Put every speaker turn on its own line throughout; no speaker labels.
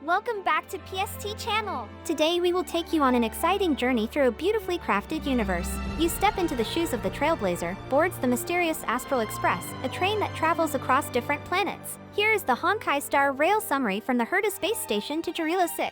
Welcome back to PST Channel. Today we will take you on an exciting journey through a beautifully crafted universe. You step into the shoes of the Trailblazer, boards the mysterious Astral Express, a train that travels across different planets. Here is the Honkai Star Rail summary from the Herta space station to Jarilo-VI.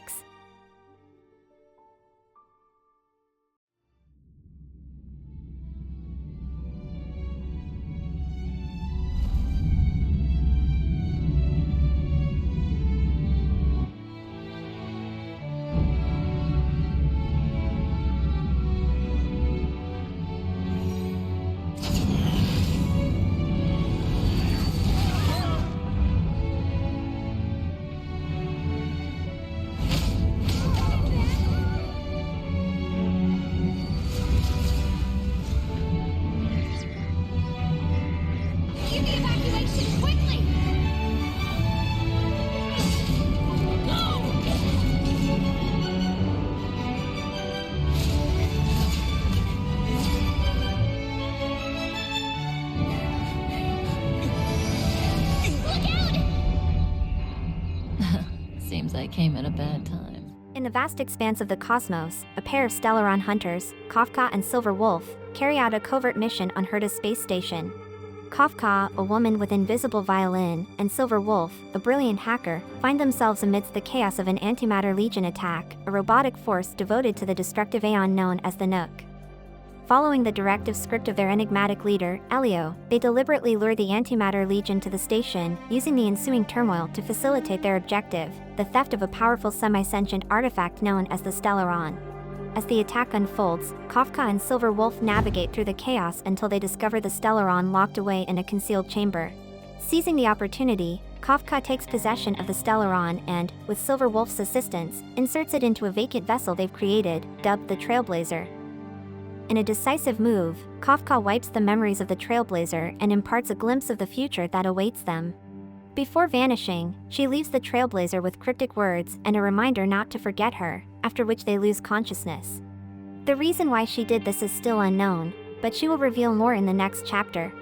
Seems I came at a bad time.
In the vast expanse of the cosmos, a pair of Stellaron hunters, Kafka and Silver Wolf, carry out a covert mission on Herta's space station. Kafka, a woman with invisible violin, and Silver Wolf, a brilliant hacker, find themselves amidst the chaos of an antimatter legion attack, a robotic force devoted to the destructive aeon known as the Nook. Following the directive script of their enigmatic leader, Elio, they deliberately lure the Antimatter Legion to the station, using the ensuing turmoil to facilitate their objective, the theft of a powerful semi-sentient artifact known as the Stellaron. As the attack unfolds, Kafka and Silver Wolf navigate through the chaos until they discover the Stellaron locked away in a concealed chamber. Seizing the opportunity, Kafka takes possession of the Stellaron and, with Silver Wolf's assistance, inserts it into a vacant vessel they've created, dubbed the Trailblazer. In a decisive move, Kafka wipes the memories of the Trailblazer and imparts a glimpse of the future that awaits them. Before vanishing, she leaves the Trailblazer with cryptic words and a reminder not to forget her, after which they lose consciousness. The reason why she did this is still unknown, but she will reveal more in the next chapter.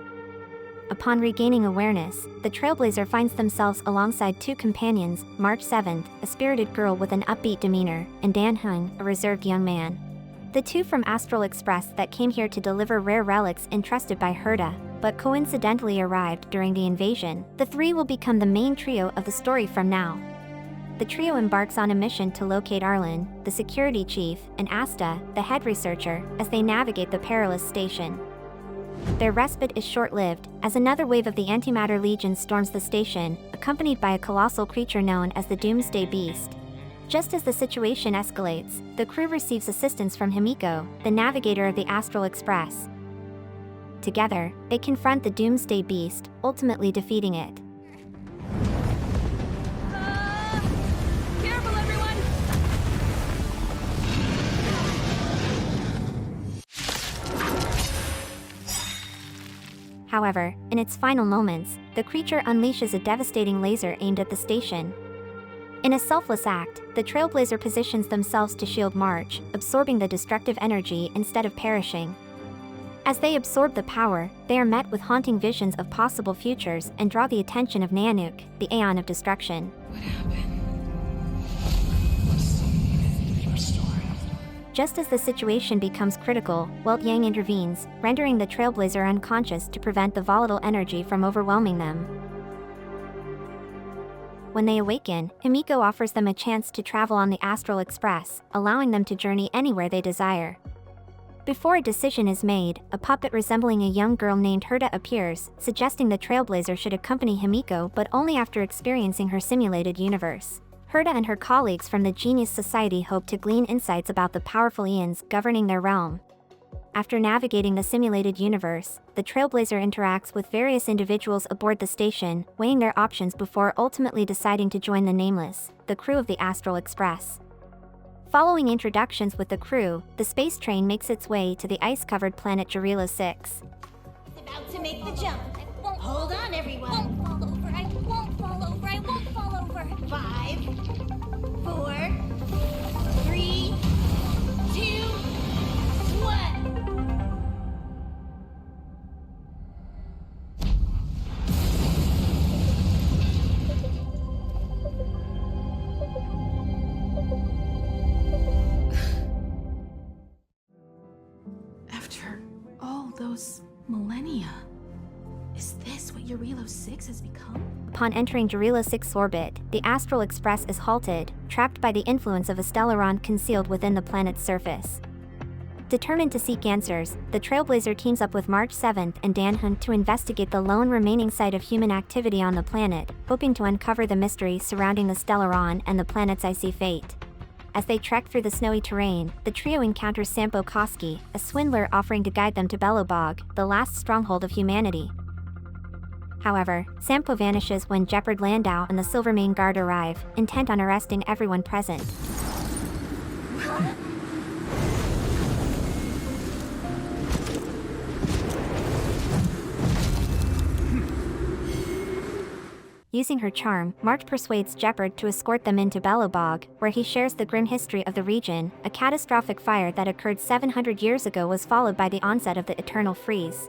Upon regaining awareness, the Trailblazer finds themselves alongside two companions, March 7th, a spirited girl with an upbeat demeanor, and Dan Hun, a reserved young man. The two from Astral Express that came here to deliver rare relics entrusted by Herta, but coincidentally arrived during the invasion. The three will become the main trio of the story from now. The trio embarks on a mission to locate Arlen, the security chief, and Asta, the head researcher, as they navigate the perilous station. Their respite is short-lived, as another wave of the Antimatter Legion storms the station, accompanied by a colossal creature known as the Doomsday Beast. Just as the situation escalates, the crew receives assistance from Himiko, the navigator of the Astral Express. Together, they confront the Doomsday Beast, ultimately defeating it.
Careful, everyone!
However, in its final moments, the creature unleashes a devastating laser aimed at the station. In a selfless act, the Trailblazer positions themselves to shield March, absorbing the destructive energy instead of perishing. As they absorb the power, they are met with haunting visions of possible futures and draw the attention of Nanook, the Aeon of Destruction.
What happened?
Just as the situation becomes critical, Welt Yang intervenes, rendering the Trailblazer unconscious to prevent the volatile energy from overwhelming them. When they awaken, Himiko offers them a chance to travel on the Astral Express, allowing them to journey anywhere they desire. Before a decision is made, a puppet resembling a young girl named Herta appears, suggesting the Trailblazer should accompany Himiko but only after experiencing her simulated universe. Herta and her colleagues from the Genius Society hope to glean insights about the powerful Aeons governing their realm. After navigating the simulated universe, the Trailblazer interacts with various individuals aboard the station, weighing their options before ultimately deciding to join the Nameless, the crew of the Astral Express. Following introductions with the crew, the space train makes its way to the ice-covered planet Jarilo-VI.
It's about to make the jump. Hold on, everyone. Won't fall over. I won't fall over. I won't fall over. 5, 4, 3, 2, 1.
those millennia. Is this what Jarilo-VI has become?
Upon entering Jarilo-VI's orbit, the Astral Express is halted, trapped by the influence of a Stellaron concealed within the planet's surface. Determined to seek answers, the Trailblazer teams up with March 7th and Dan Hun to investigate the lone remaining site of human activity on the planet, hoping to uncover the mystery surrounding the Stellaron and the planet's icy fate. As they trek through the snowy terrain, the trio encounters Sampo Koski, a swindler offering to guide them to Belobog, the last stronghold of humanity. However, Sampo vanishes when Jeopard Landau and the Silvermane Guard arrive, intent on arresting everyone present. Using her charm, March persuades Jeopard to escort them into Belobog, where he shares the grim history of the region. A catastrophic fire that occurred 700 years ago was followed by the onset of the Eternal Freeze.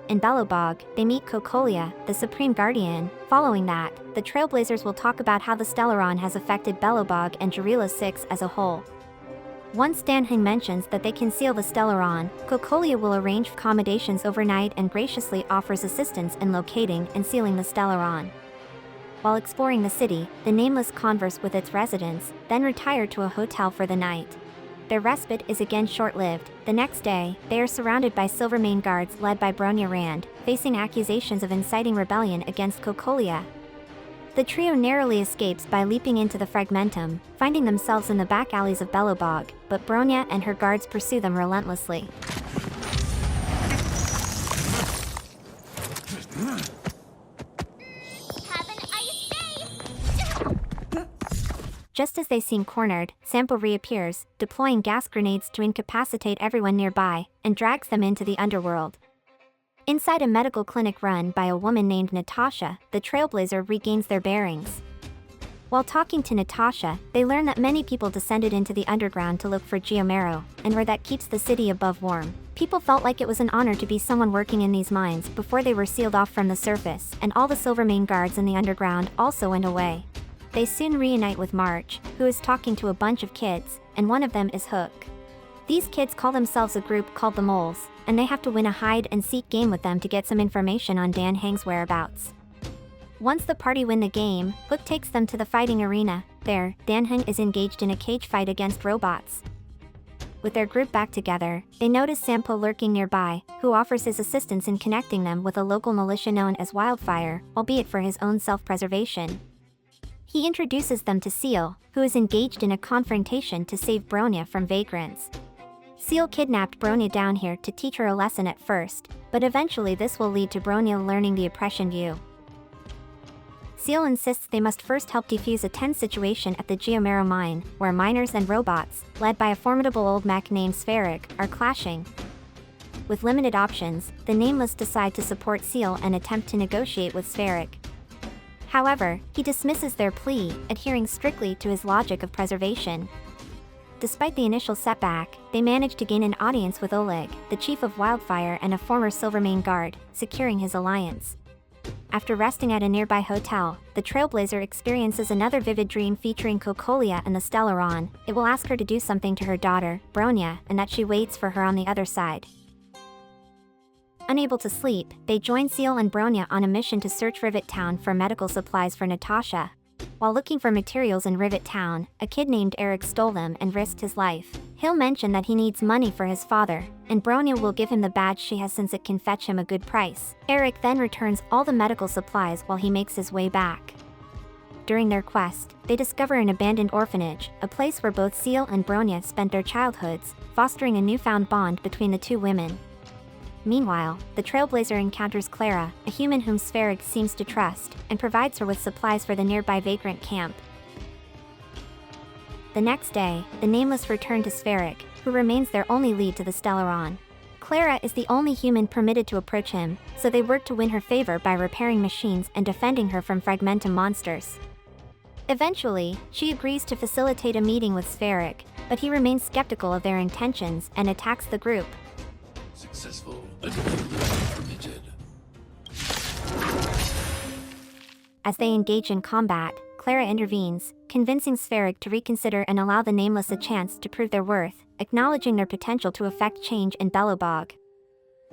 In Belobog, they meet Cocolia, the Supreme Guardian. Following that, the Trailblazers will talk about how the Stellaron has affected Belobog and Jarilo-VI as a whole. Once Dan Hun mentions that they can seal the Stellaron, Cocolia will arrange accommodations overnight and graciously offers assistance in locating and sealing the Stellaron. While exploring the city, the Nameless converse with its residents, then retire to a hotel for the night. Their respite is again short-lived. The next day, they are surrounded by Silvermane guards led by Bronya Rand, facing accusations of inciting rebellion against Cocolia. The trio narrowly escapes by leaping into the Fragmentum, finding themselves in the back alleys of Belobog, but Bronya and her guards pursue them relentlessly. Just as they seem cornered, Sampo reappears, deploying gas grenades to incapacitate everyone nearby, and drags them into the underworld. Inside a medical clinic run by a woman named Natasha, the Trailblazer regains their bearings. While talking to Natasha, they learn that many people descended into the underground to look for Geomero, and where that keeps the city above warm. People felt like it was an honor to be someone working in these mines before they were sealed off from the surface, and all the Silvermane guards in the underground also went away. They soon reunite with March, who is talking to a bunch of kids, and one of them is Hook. These kids call themselves a group called the Moles, and they have to win a hide-and-seek game with them to get some information on Dan Heng's whereabouts. Once the party win the game, Hook takes them to the fighting arena. There, Dan Heng is engaged in a cage fight against robots. With their group back together, they notice Sampo lurking nearby, who offers his assistance in connecting them with a local militia known as Wildfire, albeit for his own self-preservation. He introduces them to Seal, who is engaged in a confrontation to save Bronya from vagrants. Seal kidnapped Bronya down here to teach her a lesson at first, but eventually this will lead to Bronya learning the oppression view. Seal insists they must first help defuse a tense situation at the Geomero mine, where miners and robots, led by a formidable old mech named Spheric, are clashing. With limited options, the Nameless decide to support Seal and attempt to negotiate with Spheric. However, he dismisses their plea, adhering strictly to his logic of preservation. Despite the initial setback, they manage to gain an audience with Oleg, the chief of Wildfire and a former Silvermane guard, securing his alliance. After resting at a nearby hotel, the Trailblazer experiences another vivid dream featuring Cocolia and the Stellaron. It will ask her to do something to her daughter, Bronya, and that she waits for her on the other side. Unable to sleep, they join Seal and Bronya on a mission to search Rivet Town for medical supplies for Natasha. While looking for materials in Rivet Town, a kid named Eric stole them and risked his life. He'll mention that he needs money for his father, and Bronya will give him the badge she has since it can fetch him a good price. Eric then returns all the medical supplies while he makes his way back. During their quest, they discover an abandoned orphanage, a place where both Seal and Bronya spent their childhoods, fostering a newfound bond between the two women. Meanwhile, the Trailblazer encounters Clara, a human whom Spheric seems to trust, and provides her with supplies for the nearby vagrant camp. The next day, the Nameless return to Spheric, who remains their only lead to the Stellaron. Clara is the only human permitted to approach him, so they work to win her favor by repairing machines and defending her from Fragmentum monsters. Eventually, she agrees to facilitate a meeting with Spheric, but he remains skeptical of their intentions and attacks the group.
Successful permitted.
As they engage in combat, Clara intervenes, convincing Spheric to reconsider and allow the Nameless a chance to prove their worth, acknowledging their potential to effect change in Belobog.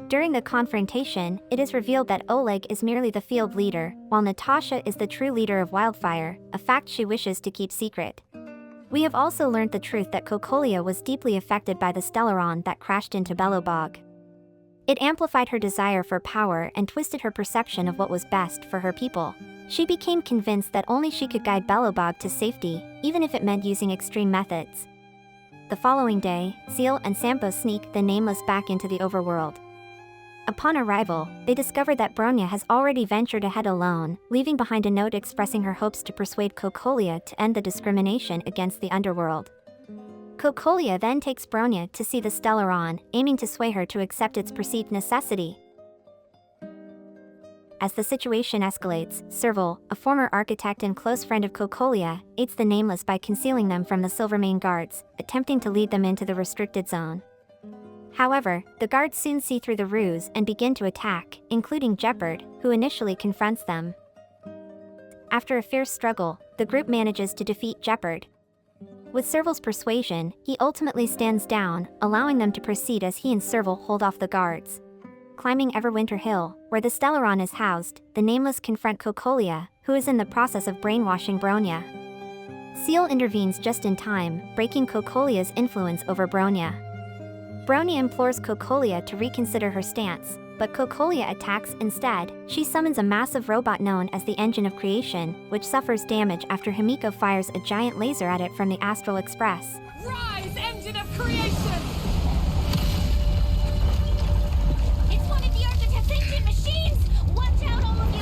During the confrontation, it is revealed that Oleg is merely the field leader, while Natasha is the true leader of Wildfire, a fact she wishes to keep secret. We have also learned the truth that Cocolia was deeply affected by the Stellaron that crashed into Belobog. It amplified her desire for power and twisted her perception of what was best for her people. She became convinced that only she could guide Belobog to safety, even if it meant using extreme methods. The following day, Seal and Sampo sneak the Nameless back into the overworld. Upon arrival, they discover that Bronya has already ventured ahead alone, leaving behind a note expressing her hopes to persuade Cocolia to end the discrimination against the underworld. Cocolia then takes Bronya to see the Stellaron, aiming to sway her to accept its perceived necessity. As the situation escalates, Serval, a former architect and close friend of Cocolia, aids the Nameless by concealing them from the Silvermane guards, attempting to lead them into the restricted zone. However, the guards soon see through the ruse and begin to attack, including Jeopard, who initially confronts them. After a fierce struggle, the group manages to defeat Jeopard. With Serval's persuasion, he ultimately stands down, allowing them to proceed as he and Serval hold off the guards. Climbing Everwinter Hill, where the Stellaron is housed, the Nameless confront Cocolia, who is in the process of brainwashing Bronya. Seal intervenes just in time, breaking Cocolia's influence over Bronya. Bronya implores Cocolia to reconsider her stance, but Cocolia attacks instead. She summons a massive robot known as the Engine of Creation, which suffers damage after Himiko fires a giant laser at it from the Astral Express.
Rise, Engine of Creation!
It's one of the Architect's ancient machines! Watch out, all of you!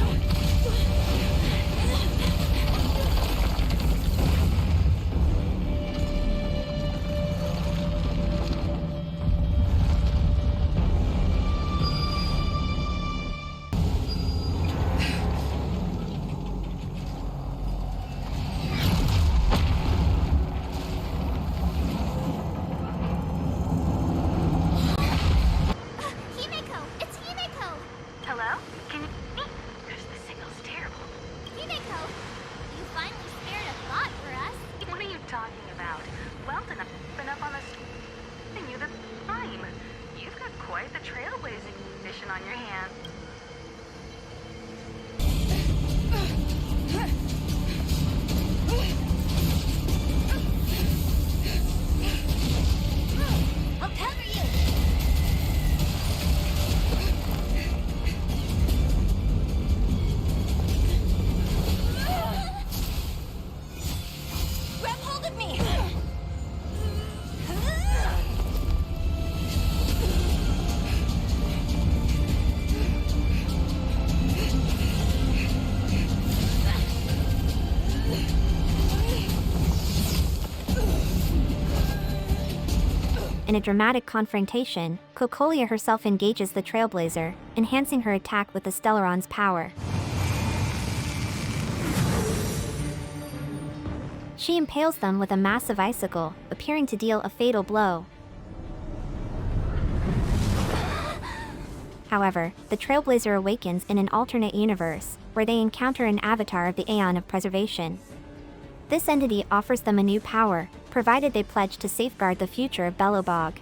In a dramatic confrontation, Cocolia herself engages the Trailblazer, enhancing her attack with the Stellaron's power. She impales them with a massive icicle, appearing to deal a fatal blow. However, the Trailblazer awakens in an alternate universe, where they encounter an avatar of the Aeon of Preservation. This entity offers them a new power, provided they pledge to safeguard the future of Belobog.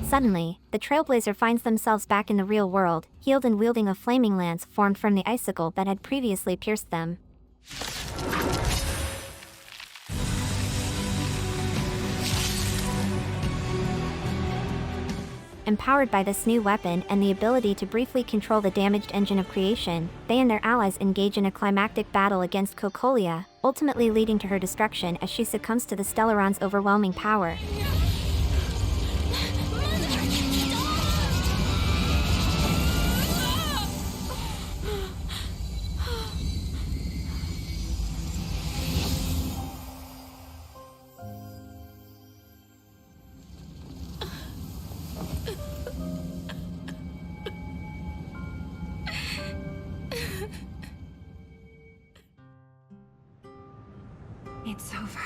Suddenly, the Trailblazer finds themselves back in the real world, healed and wielding a flaming lance formed from the icicle that had previously pierced them. Empowered by this new weapon and the ability to briefly control the damaged Engine of Creation, they and their allies engage in a climactic battle against Cocolia, ultimately leading to her destruction as she succumbs to the Stellaron's overwhelming power.
It's over.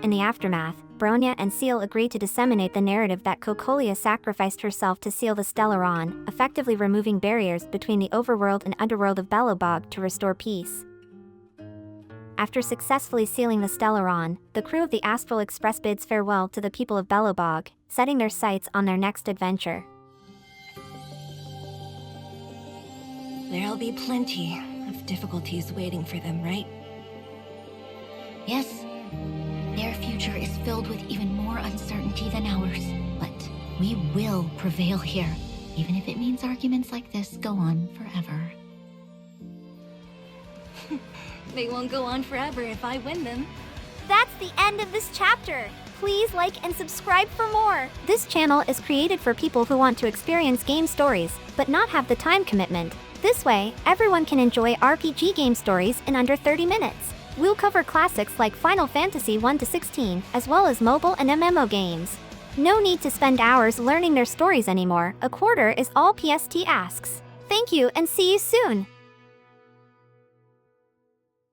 In the aftermath, Bronya and Seal agree to disseminate the narrative that Cocolia sacrificed herself to seal the Stellaron, effectively removing barriers between the overworld and underworld of Belobog to restore peace. After successfully sealing the Stellaron, the crew of the Astral Express bids farewell to the people of Belobog, setting their sights on their next adventure.
There'll be plenty of difficulties waiting for them, right?
Yes, their future is filled with even more uncertainty than ours. But we will prevail here, even if it means arguments like this go on forever.
They won't go on forever if I win them.
That's the end of this chapter. Please like and subscribe for more. This channel is created for people who want to experience game stories, but not have the time commitment. This way, everyone can enjoy RPG game stories in under 30 minutes. We'll cover classics like Final Fantasy 1-16, as well as mobile and MMO games. No need to spend hours learning their stories anymore. A quarter is all PST asks. Thank you and see you soon!